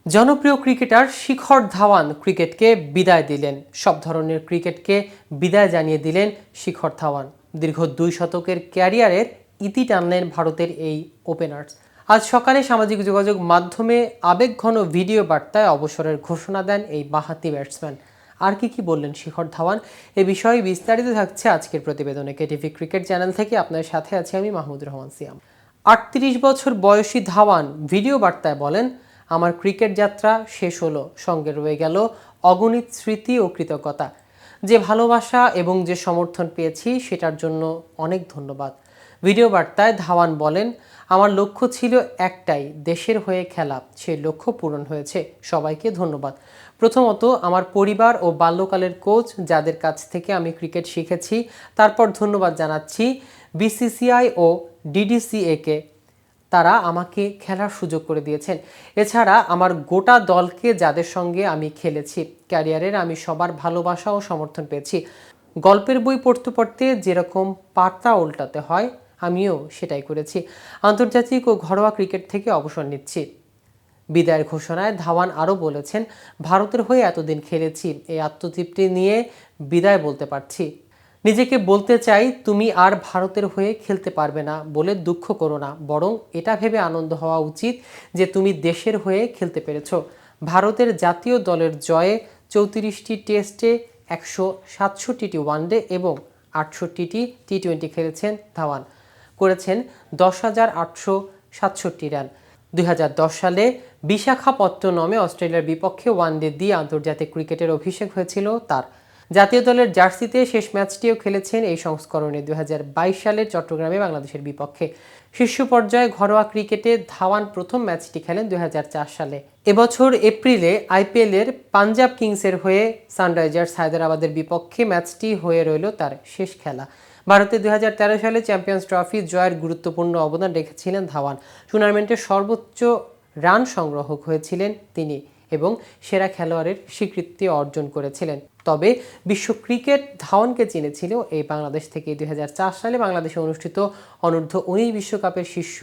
জনপ্রিয় ক্রিকেটার শিখর ধাওয়ান ক্রিকেটকে বিদায় দিলেন। সব ধরনের ক্রিকেটকে বিদায় জানিয়ে দিলেন শিখর ধাওয়ান। দীর্ঘ 2 শতকের ক্যারিয়ারের ইতি টানলেন ভারতের এই ওপেনার্স। আজ সকালে সামাজিক যোগাযোগ মাধ্যমে আবেগঘন ভিডিও বার্তায় অবসরের ঘোষণা দেন এই বাঁহাতি ব্যাটসম্যান। আর কি বললেন শিখর ধাওয়ান, এ বিষয়ে বিস্তারিত থাকছে আজকের প্রতিবেদনে। কেটিভি ক্রিকেট চ্যানেল থেকে আপনার সাথে আছি আমি মাহমুদুর রহমান সিয়াম। 38 বছর বয়সী ধাওয়ান ভিডিও বার্তায় বলেন, আমার ক্রিকেট যাত্রা শেষ হলো, সঙ্গে রয়ে গেল অগণিত স্মৃতি ও কৃতজ্ঞতা। যে ভালোবাসা এবং যে সমর্থন পেয়েছি সেটার জন্য অনেক ধন্যবাদ। ভিডিও বার্তায় ধাওয়ান বলেন, আমার লক্ষ্য ছিল একটাই, দেশের হয়ে খেলা। সেই লক্ষ্য পূরণ হয়েছে, সবাইকে ধন্যবাদ। প্রথমত আমার পরিবার ও বাল্যকালের কোচ, যাদের কাছ থেকে আমি ক্রিকেট শিখেছি। তারপর ধন্যবাদ জানাচ্ছি বিসিসিআই ও ডিডিসিএ-কে, তারা আমাকে খেলার সুযোগ করে দিয়েছেন। এছাড়া আমার গোটা দলকে, যাদের সঙ্গে আমি খেলেছি। ক্যারিয়ারের আমি সবার ভালোবাসা ও সমর্থন পেয়েছি। গল্পের বই পড়তে পড়তে যেরকম পাতা উল্টাতে হয়, আমিও সেটাই করেছি। আন্তর্জাতিক ও ঘরোয়া ক্রিকেট থেকে অবসর নিচ্ছি। বিদায়ের ঘোষণায় ধাওয়ান আরও বলেছেন, ভারতের হয়ে এতদিন খেলেছি, এই আত্মতৃপ্তি নিয়ে বিদায় বলতে পারছি। নিজেকে বলতে চাই, তুমি আর ভারতের হয়ে খেলতে পারবে না বলে দুঃখ করো না, বরং এটা ভেবে আনন্দ হওয়া উচিত যে তুমি দেশের হয়ে খেলতে পেরেছ। ভারতের জাতীয় দলের জয়ে 34টি টেস্টে, 167টি ওয়ানডে এবং 68টি টি-20 খেলেছেন ধাওয়ান। করেছেন 10,867 রান। 2010 সালে বিশাখাপত্তনমে অস্ট্রেলিয়ার বিপক্ষে ওয়ানডে দিয়ে আন্তর্জাতিক ক্রিকেটের অভিষেক হয়েছিল তার। জাতীয় দলের জার্সিতে শেষ ম্যাচটিও খেলেছেন এই সংস্করণে 2022 সালের চট্টগ্রামে বাংলাদেশের বিপক্ষে। শীর্ষ পর্যায়ে ঘরোয়া ক্রিকেটে ধাওয়ান প্রথম ম্যাচটি খেলেন 2004 সালে। এবছর এপ্রিলে আইপিএলের পাঞ্জাব কিংসের হয়ে সানরাইজার্স হায়দ্রাবাদের বিপক্ষে ম্যাচটি হয়ে রইল তার শেষ খেলা। ভারতে 2013 সালে চ্যাম্পিয়ন্স ট্রফি জয়ের গুরুত্বপূর্ণ অবদান রেখেছিলেন ধাওয়ান। টুর্নামেন্টের সর্বোচ্চ রান সংগ্রাহক হয়েছিলেন তিনি এবং সেরা খেলোয়াড়ের স্বীকৃতি অর্জন করেছিলেন। তবে বিশ্ব ক্রিকেট ধাওয়ানকে চিনেছিল এই বাংলাদেশ থেকে। 2004 সালে বাংলাদেশে অনুষ্ঠিত অনূর্ধ্ব-19 বিশ্বকাপের শীর্ষ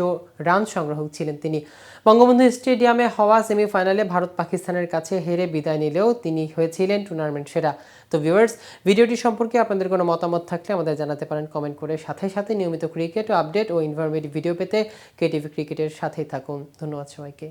রান সংগ্রাহক ছিলেন তিনি। বঙ্গবন্ধু স্টেডিয়ামে হওয়া সেমিফাইনালে ভারত পাকিস্তানের কাছে হেরে বিদায় নিলেও তিনি হয়েছিলেন টুর্নামেন্ট সেরা। তো ভিউয়ার্স, ভিডিওটি সম্পর্কে আপনাদের কোনো মতামত থাকলে আমাদের জানাতে পারেন কমেন্ট করে। সাথে সাথে নিয়মিত ক্রিকেট ও আপডেট ও ইনফরমেটিভ ভিডিও পেতে কেটিভি ক্রিকেটের সাথেই থাকুন। ধন্যবাদ সবাইকে।